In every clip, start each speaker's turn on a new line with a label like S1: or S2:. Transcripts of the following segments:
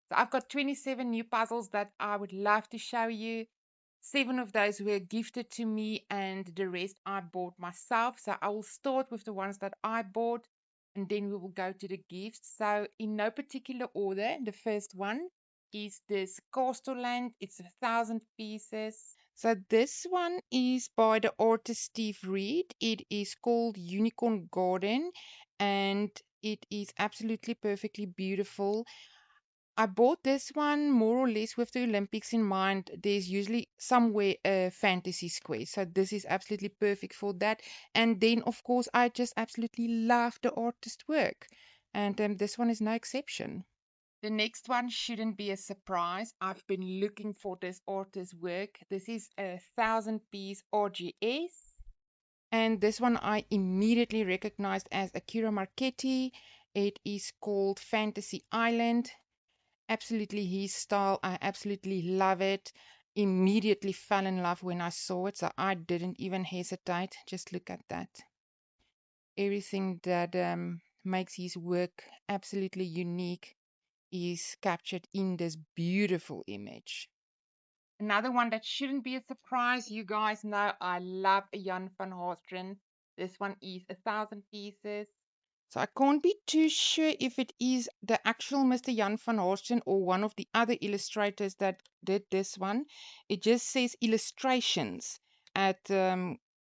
S1: So I've got 27 new puzzles that I would love to show you. 7 of those were gifted to me, and the rest I bought myself. So I will start with the ones that I bought, and then we will go to the gifts. So, in no particular order, the first one is this Castle Land. It's 1,000 pieces. So, this one is by the artist Steve Reed. It is called Unicorn Garden, and it is absolutely perfectly beautiful. I bought this one more or less with the Olympics in mind. There's usually somewhere a fantasy square. So this is absolutely perfect for that. And then, of course, I just absolutely love the artist work. And this one is no exception. The next one shouldn't be a surprise. I've been looking for this artist's work. This is a 1,000 piece RGS. And this one I immediately recognized as Akira Marchetti. It is called Fantasy Island. Absolutely his style. I absolutely love it. Immediately fell in love when I saw it, so I didn't even hesitate. Just look at that. Everything that makes his work absolutely unique is captured in this beautiful image. Another one that shouldn't be a surprise. You guys know I love Jan van Haasteren. This one is 1,000 pieces. So I can't be too sure if it is the actual Mr. Jan van Haasteren or one of the other illustrators that did this one. It just says illustrations at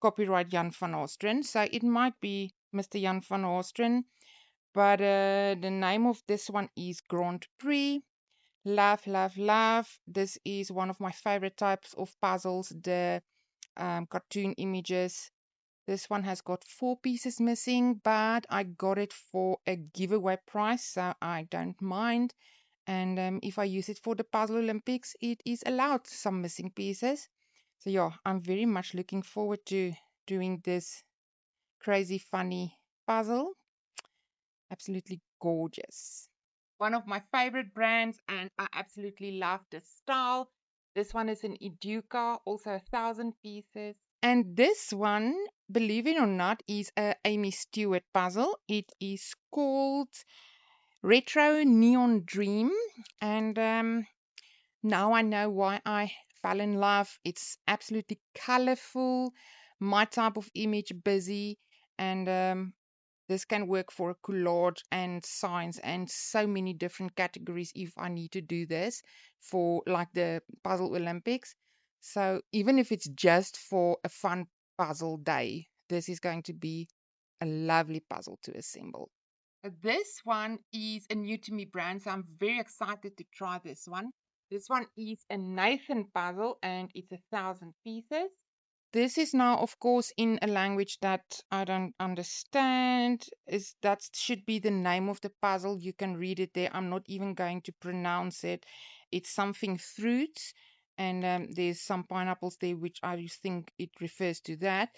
S1: copyright Jan van Haasteren. So it might be Mr. Jan van Haasteren, but the name of this one is Grand Prix. Love, love, love. This is one of my favorite types of puzzles, the cartoon images. This one has got 4 pieces missing, but I got it for a giveaway price, so I don't mind. And if I use it for the Puzzle Olympics, it is allowed some missing pieces. So yeah, I'm very much looking forward to doing this crazy funny puzzle. Absolutely gorgeous. One of my favorite brands, and I absolutely love this style. This one is an Iduka, also 1,000 pieces. And this one, believe it or not, is a Amy Stewart puzzle. It is called Retro Neon Dream. And now I know why I fell in love. It's absolutely colorful, my type of image, busy, and this can work for a collage and science and so many different categories if I need to do this for like the Puzzle Olympics. So even if it's just for a fun puzzle day, this is going to be a lovely puzzle to assemble. This one is a new to me brand, so I'm very excited to try this one. This one is a Nathan puzzle and it's 1,000 pieces. This is now, of course, in a language that I don't understand. Is that should be the name of the puzzle. You can read it there. I'm not even going to pronounce it. It's something fruits, and there's some pineapples there, which I think it refers to that.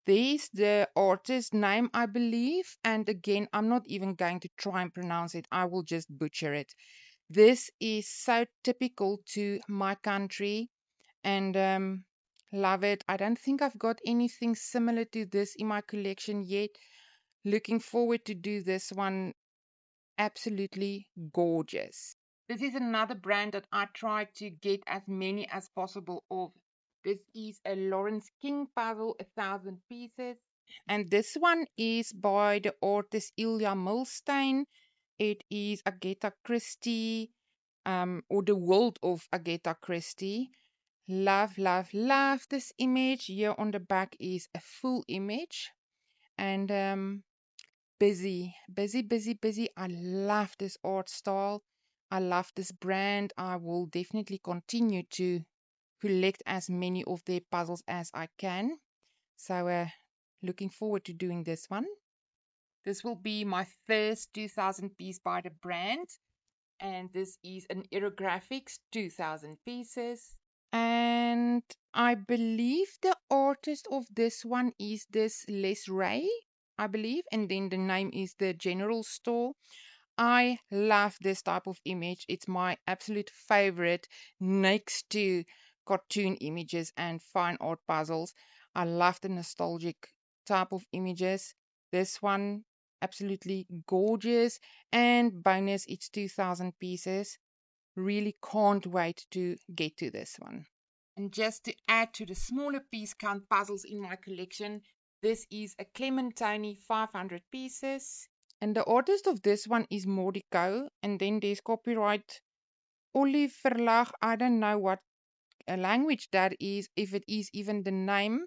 S1: There's the artist name, I believe, and again, I'm not even going to try and pronounce it. I will just butcher it. This is so typical to my country and love it. I don't think I've got anything similar to this in my collection yet. Looking forward to do this one. Absolutely gorgeous. This is another brand that I try to get as many as possible of. This is a Lawrence King puzzle, 1,000 pieces. And this one is by the artist Ilya Milstein. It is Agatha Christie, or the world of Agatha Christie. Love, love, love this image. Here on the back is a full image. And busy, busy, busy, busy. I love this art style. I love this brand. I will definitely continue to collect as many of their puzzles as I can. So, looking forward to doing this one. This will be my first 2,000 piece by the brand. And this is an Aerographics 2,000 pieces. And I believe the artist of this one is this Les Ray, I believe. And then the name is the General Store. I love this type of image. It's my absolute favorite next to cartoon images and fine art puzzles. I love the nostalgic type of images. This one, absolutely gorgeous. And bonus, it's 2,000 pieces. really can't wait to get to this one. And just to add to the smaller piece count puzzles in my collection, this is a Clementine 500 pieces. And the artist of this one is Modico. And then there's copyright Olive Verlag. I don't know what language that is, if it is even the name.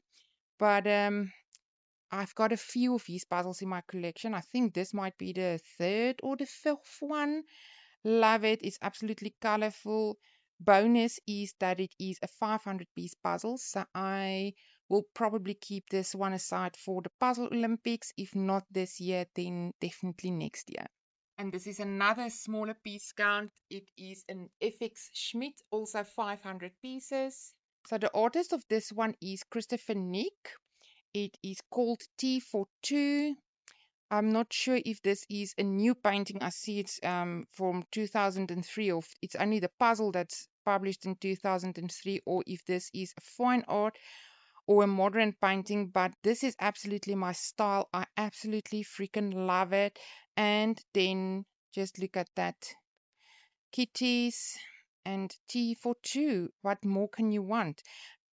S1: But I've got a few of these puzzles in my collection. I think this might be the third or the fifth one. Love it. It's absolutely colorful. Bonus is that it is a 500 piece puzzle. So I will probably keep this one aside for the Puzzle Olympics. If not this year, then definitely next year. And this is another smaller piece count. It is an FX Schmidt, also 500 pieces. So the artist of this one is Christopher Nick. It is called T for Two. I'm not sure if this is a new painting. I see it's from 2003, or it's only the puzzle that's published in 2003, or if this is a fine art or a modern painting. But this is absolutely my style. I absolutely freaking love it. And then just look at that. Kitties and tea for two. What more can you want?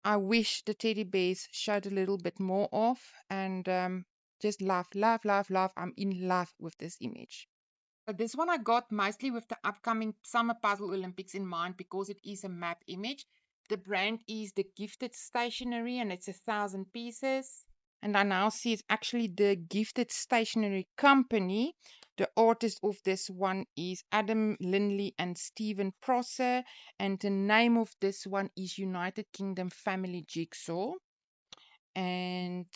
S1: I wish the teddy bears showed a little bit more off, and just love, love, love, love. I'm in love with this image. But this one I got mostly with the upcoming Summer Puzzle Olympics in mind because it is a map image. The brand is the Gifted Stationery and it's 1,000 pieces. And I now see it's actually the Gifted Stationery Company. The artist of this one is Adam Linley and Stephen Prosser. And the name of this one is United Kingdom Family Jigsaw. And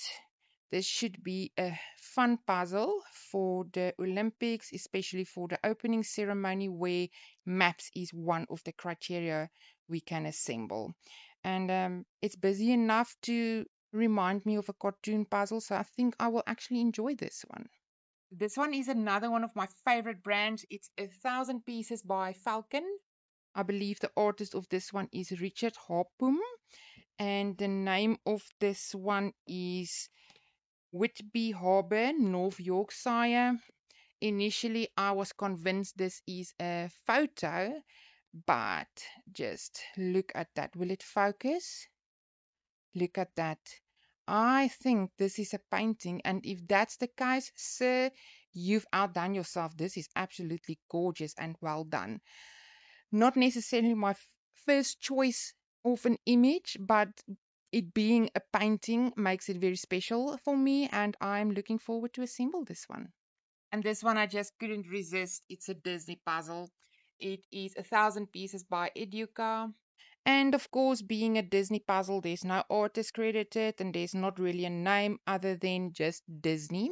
S1: this should be a fun puzzle for the Olympics, especially for the opening ceremony where maps is one of the criteria we can assemble. And it's busy enough to remind me of a cartoon puzzle, so I think I will actually enjoy this one. This one is another one of my favorite brands. It's 1,000 pieces by Falcon. I believe the artist of this one is Richard Harpum, and the name of this one is Whitby Harbour, North Yorkshire. Initially, I was convinced this is a photo, but just look at that. Will it focus? Look at that. I think this is a painting, and if that's the case, sir, you've outdone yourself. This is absolutely gorgeous and well done. Not necessarily my first choice of an image, but it being a painting makes it very special for me, and I'm looking forward to assemble this one. And this one I just couldn't resist. It's a Disney puzzle. It is 1,000 pieces by Educa. And of course, being a Disney puzzle, there's no artist credited and there's not really a name other than just Disney.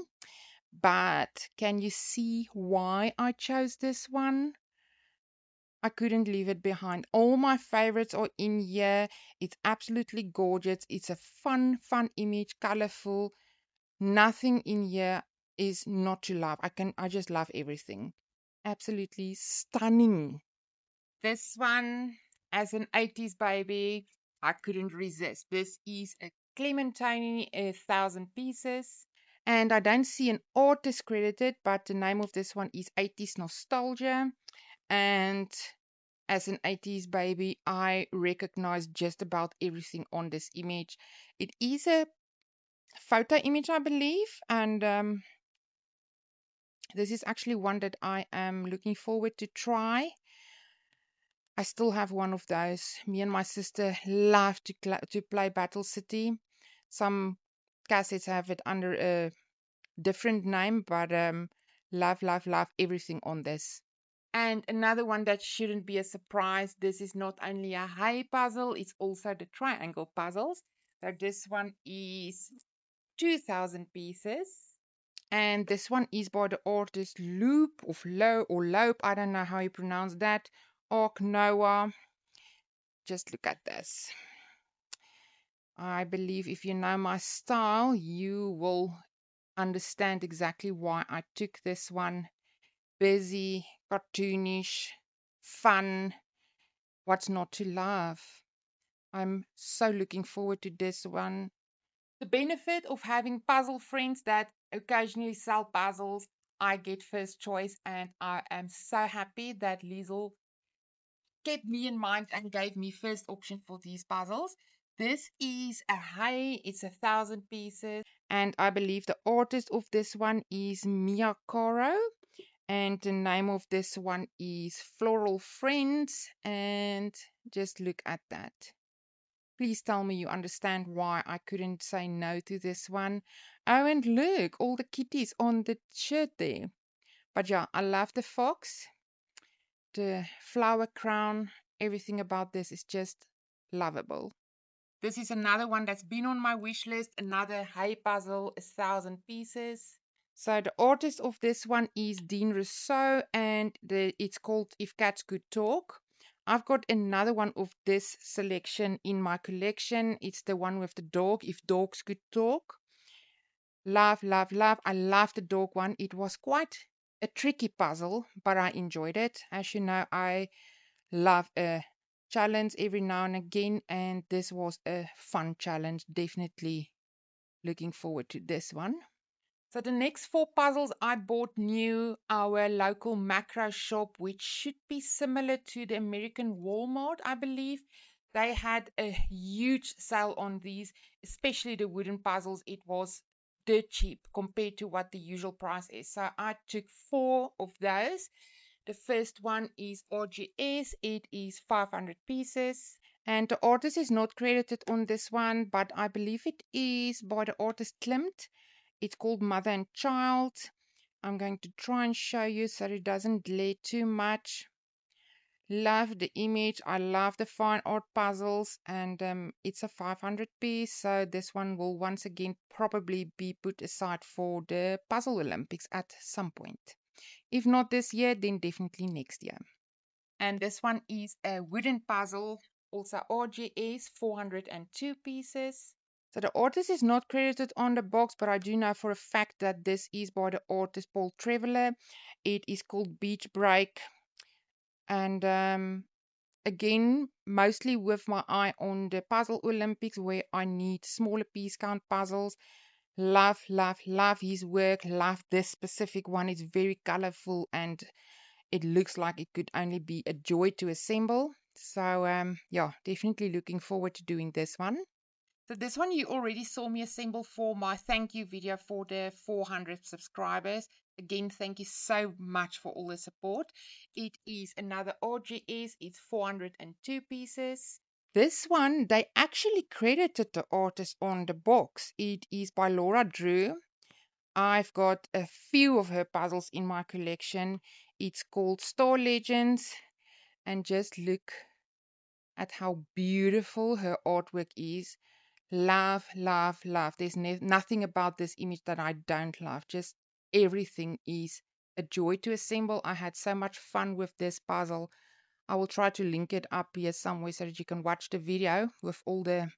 S1: But can you see why I chose this one? I couldn't leave it behind. All my favorites are in here. It's absolutely gorgeous. It's a fun, fun image, colorful. Nothing in here is not to love. I just love everything. Absolutely stunning. This one, as an 80s baby, I couldn't resist. This is a Clementine, 1,000 pieces. And I don't see an artist credited, but the name of this one is 80s Nostalgia. And as an 80s baby, I recognize just about everything on this image. It is a photo image, I believe, and this is actually one that I am looking forward to try. I still have one of those. Me and my sister love to play Battle City. Some cassettes have it under a different name, but love, love, love everything on this. And another one that shouldn't be a surprise, this is not only a high puzzle, it's also the triangle puzzles. So this one is 2,000 pieces. And this one is by the artist Loop of Low or Lope. I don't know how you pronounce that. Ark Noah. Just look at this. I believe if you know my style, you will understand exactly why I took this one. Busy, cartoonish, fun. What's not to love? I'm so looking forward to this one. The benefit of having puzzle friends that occasionally sell puzzles, I get first choice, and I am so happy that Liesel kept me in mind and gave me first option for these puzzles. This is a hay, it's 1,000 pieces, and I believe the artist of this one is Mia Caro, and the name of this one is Floral Friends. And just look at that. Please tell me you understand why I couldn't say no to this one. Oh, and look, all the kitties on the shirt there. But yeah, I love the fox, the flower crown, everything about this is just lovable. This is another one that's been on my wish list, another hay puzzle, 1,000 pieces. So the artist of this one is Dean Rousseau, and it's called If Cats Could Talk. I've got another one of this selection in my collection. It's the one with the dog, If Dogs Could Talk. Love, love, love. I love the dog one. It was quite a tricky puzzle, but I enjoyed it. As you know, I love a challenge every now and again, and this was a fun challenge. Definitely looking forward to this one. So the next four puzzles I bought new our local macro shop, which should be similar to the American Walmart, I believe. They had a huge sale on these, especially the wooden puzzles. It was dirt cheap compared to what the usual price is. So I took four of those. The first one is RGS. It is 500 pieces. And the artist is not credited on this one, but I believe it is by the artist Klimt. It's called Mother and Child. I'm going to try and show you so it doesn't delay too much. Love the image. I love the fine art puzzles, and it's a 500 piece. So this one will once again probably be put aside for the Puzzle Olympics at some point. If not this year, then definitely next year. And this one is a wooden puzzle, also RGS, 402 pieces. So the artist is not credited on the box, but I do know for a fact that this is by the artist Paul Treveler. It is called Beach Break. And again, mostly with my eye on the Puzzle Olympics, where I need smaller piece count puzzles. Love, love, love his work. Love this specific one. It's very colorful and it looks like it could only be a joy to assemble. So yeah, definitely looking forward to doing this one. So this one you already saw me assemble for my thank you video for the 400 subscribers. Again, thank you so much for all the support. It is another RGS. It's 402 pieces. This one, they actually credited the artist on the box. It is by Laura Drew. I've got a few of her puzzles in my collection. It's called Star Legends. And just look at how beautiful her artwork is. Love, love, love. There's nothing about this image that I don't love. Just everything is a joy to assemble. I had so much fun with this puzzle. I will try to link it up here somewhere so that you can watch the video with all the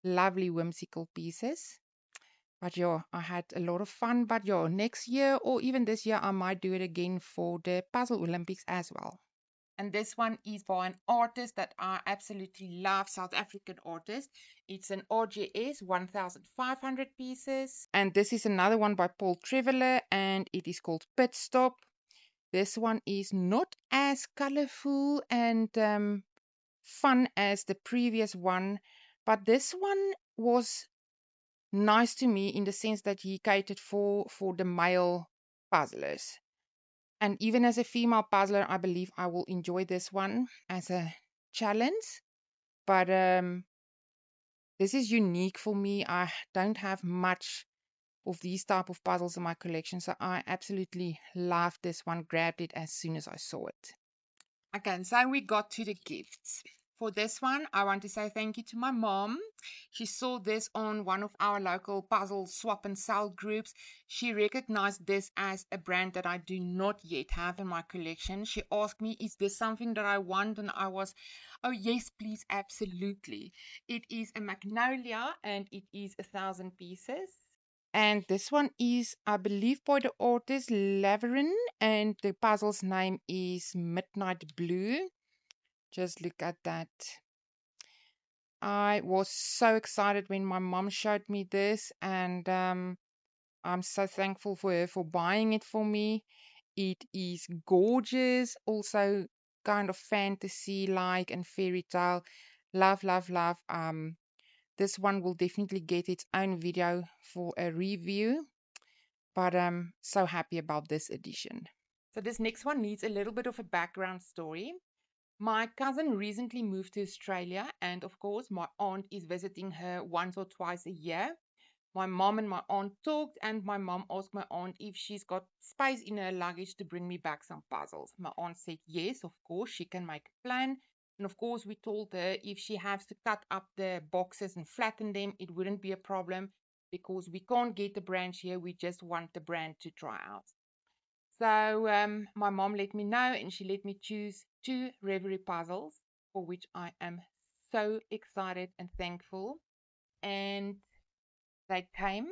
S1: lovely whimsical pieces. But yeah, I had a lot of fun. But yeah, next year or even this year, I might do it again for the Puzzle Olympics as well. And this one is by an artist that I absolutely love, South African artist. It's an RGS 1,500 pieces. And this is another one by Paul Treveler, and it is called Pit Stop. This one is not as colorful and fun as the previous one, but this one was nice to me in the sense that he catered for the male puzzlers. And even as a female puzzler, I believe I will enjoy this one as a challenge. But this is unique for me. I don't have much of these type of puzzles in my collection, so I absolutely loved this one. Grabbed it as soon as I saw it. Okay, and so we got to the gifts. For this one, I want to say thank you to my mom. She saw this on one of our local puzzle swap and sell groups. She recognized this as a brand that I do not yet have in my collection. She asked me, is this something that I want? And I was, oh, yes, please, absolutely. It is a magnolia and it is 1,000 pieces. And this one is, I believe, by the artist Laverin, and the puzzle's name is Midnight Blue. Just look at that. I was so excited when my mom showed me this, and I'm so thankful for her for buying it for me. It is gorgeous. Also, kind of fantasy like and fairy tale. Love, love, love. This one will definitely get its own video for a review, but I'm so happy about this edition. So this next one needs a little bit of a background story. My cousin recently moved to Australia, and of course, my aunt is visiting her once or twice a year. My mom and my aunt talked, and my mom asked my aunt if she's got space in her luggage to bring me back some puzzles. My aunt said yes, of course, she can make a plan. And of course, we told her if she has to cut up the boxes and flatten them, it wouldn't be a problem because we can't get the brand here. We just want the brand to try out. So my mom let me know and she let me choose two Reverie puzzles for which I am so excited and thankful. And they came.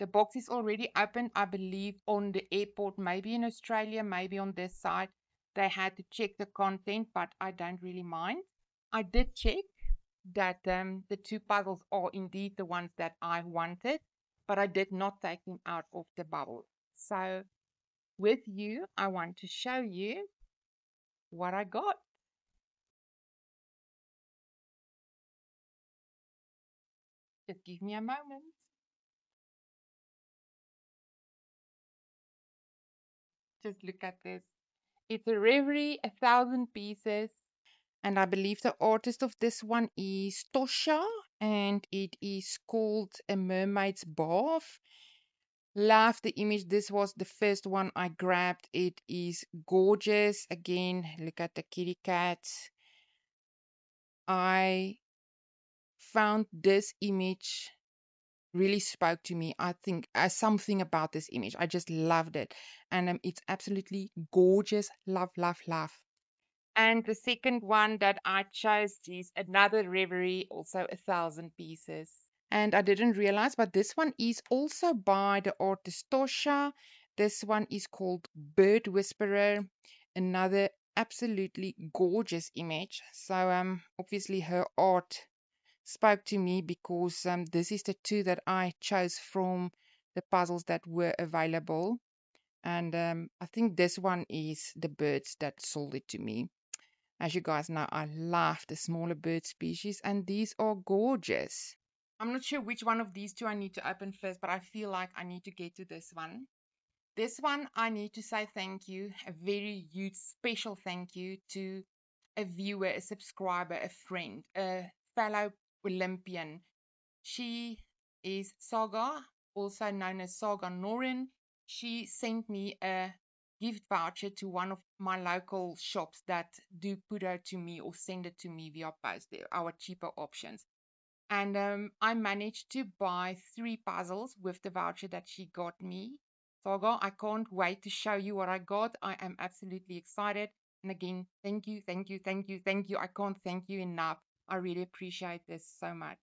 S1: The box is already open, I believe, on the airport, maybe in Australia, maybe on this side. They had to check the content, but I don't really mind. I did check that the two puzzles are indeed the ones that I wanted, but I did not take them out of the bubble. So with you, I want to show you what I got. Just give me a moment. Just look at this. It's a Reverie, 1,000 pieces. And I believe the artist of this one is Tosha, and it is called A Mermaid's Bath. Love the image. This was the first one I grabbed. It is gorgeous. Again, look at the kitty cat. I found this image really spoke to me. I think something about this image. I just loved it. And it's absolutely gorgeous. Love, love, love. And the second one that I chose is another Reverie, also 1,000 pieces. And I didn't realize, but this one is also by the artist Tosha. This one is called Bird Whisperer. Another absolutely gorgeous image. So obviously her art spoke to me because this is the two that I chose from the puzzles that were available. And I think this one is the birds that sold it to me. As you guys know, I love the smaller bird species, and these are gorgeous. I'm not sure which one of these two I need to open first, but I feel like I need to get to this one. This one, I need to say thank you, a very huge, special thank you to a viewer, a subscriber, a friend, a fellow Olympian. She is Saga, also known as Saga Norin. She sent me a gift voucher to one of my local shops that do put her to me or send it to me via post. They're our cheaper options. And I managed to buy 3 puzzles with the voucher that she got me. Saga, I can't wait to show you what I got. I am absolutely excited. And again, thank you, thank you, thank you, thank you. I can't thank you enough. I really appreciate this so much.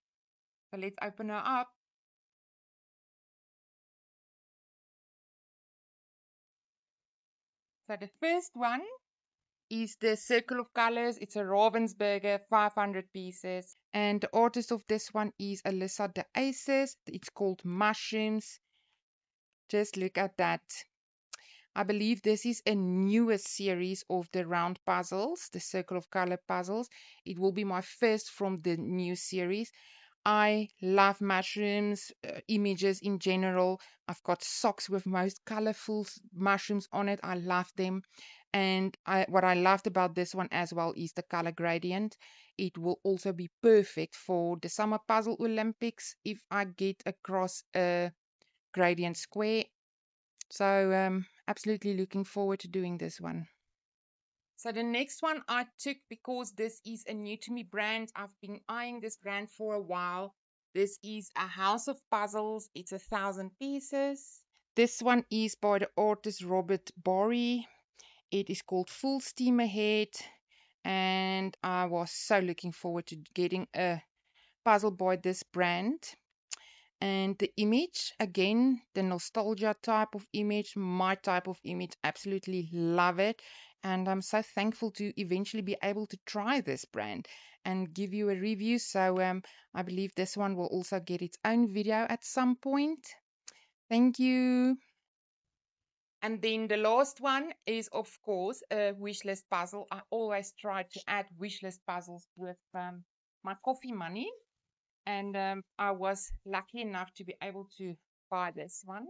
S1: So let's open her up. So the first one is the Circle of Colors. It's a Ravensburger, 500 pieces. And the artist of this one is Alyssa de Aces. It's called Mushrooms. Just look at that. I believe this is a newest series of the round puzzles, the Circle of Color puzzles. It will be my first from the new series. I love mushrooms, images in general. I've got socks with most colorful mushrooms on it. I love them. And what I loved about this one as well is the color gradient. It will also be perfect for the Summer Puzzle Olympics if I get across a gradient square. So absolutely looking forward to doing this one. So the next one I took because this is a new to me brand. I've been eyeing this brand for a while. This is a House of Puzzles. It's 1,000 pieces. This one is by the artist Robert Borry. It is called Full Steam Ahead. And I was so looking forward to getting a puzzle by this brand. And the image, again, the nostalgia type of image, my type of image, absolutely love it. And I'm so thankful to eventually be able to try this brand and give you a review. So I believe this one will also get its own video at some point. Thank you. And then the last one is, of course, a wish list puzzle. I always try to add wish list puzzles with my coffee money. And I was lucky enough to be able to buy this one.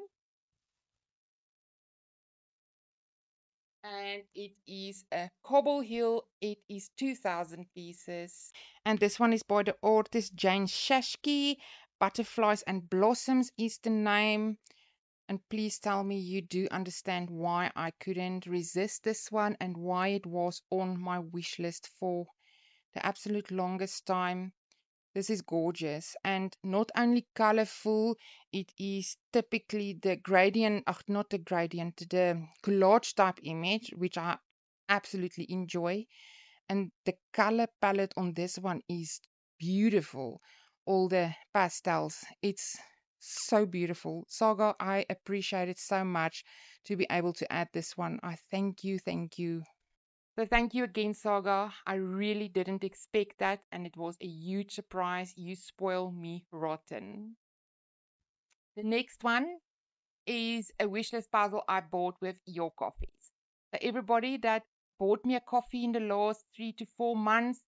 S1: And it is a cobble hill. It is 2,000 pieces. And this one is by the artist Jane Shashki. Butterflies and Blossoms is the name. And please tell me you do understand why I couldn't resist this one and why it was on my wish list for the absolute longest time. This is gorgeous and not only colorful, it is typically the gradient, not the gradient, the collage type image, which I absolutely enjoy. And the color palette on this one is beautiful. All the pastels, it's so beautiful. Saga, I appreciate it so much to be able to add this one. I thank you, thank you. So thank you again, Saga. I really didn't expect that, and it was a huge surprise. You spoil me rotten. The next one is a wishlist puzzle I bought with your coffees. So everybody that bought me a coffee in the last 3 to 4 months,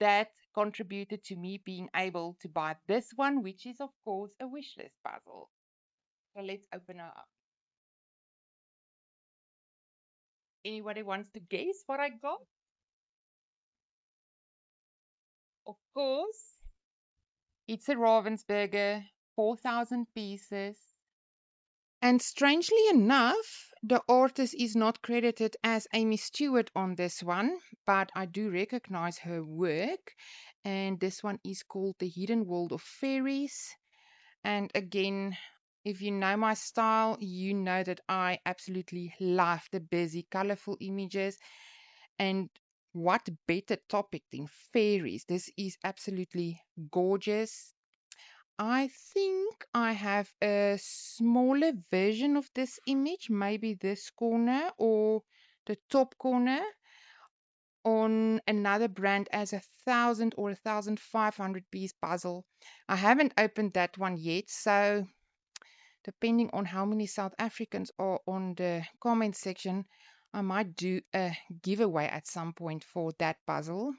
S1: that contributed to me being able to buy this one, which is of course a wishlist puzzle. So let's open it up. Anybody wants to guess what I got? Of course, it's a Ravensburger, 4,000 pieces. And strangely enough, the artist is not credited as Amy Stewart on this one, but I do recognize her work. And this one is called The Hidden World of Fairies. And again, if you know my style, you know that I absolutely love the busy, colorful images. And what better topic than fairies? This is absolutely gorgeous. I think I have a smaller version of this image, maybe this corner or the top corner on another brand as 1,000 or 1,500 piece puzzle. I haven't opened that one yet, so depending on how many South Africans are on the comment section, I might do a giveaway at some point for that puzzle.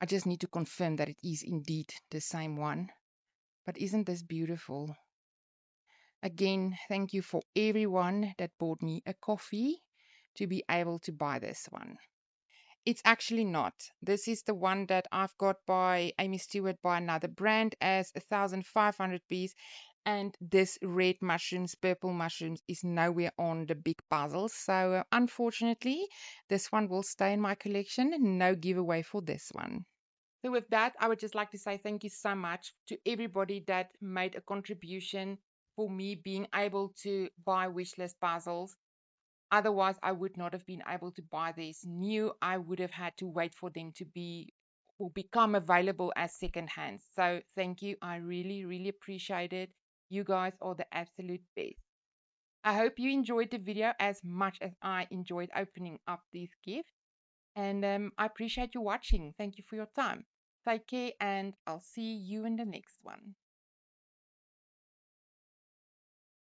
S1: I just need to confirm that it is indeed the same one. But isn't this beautiful? Again, thank you for everyone that bought me a coffee to be able to buy this one. It's actually not. This is the one that I've got by Amy Stewart by another brand as 1,500 piece. And this red mushrooms, purple mushrooms is nowhere on the big puzzles. So unfortunately, this one will stay in my collection. No giveaway for this one. So, with that, I would just like to say thank you so much to everybody that made a contribution for me being able to buy wishlist puzzles. Otherwise, I would not have been able to buy these new. I would have had to wait for them to be or become available as second hand. So, thank you. I really, really appreciate it. You guys are the absolute best. I hope you enjoyed the video as much as I enjoyed opening up these gifts. And I appreciate you watching. Thank you for your time. Take care, and I'll see you in the next one.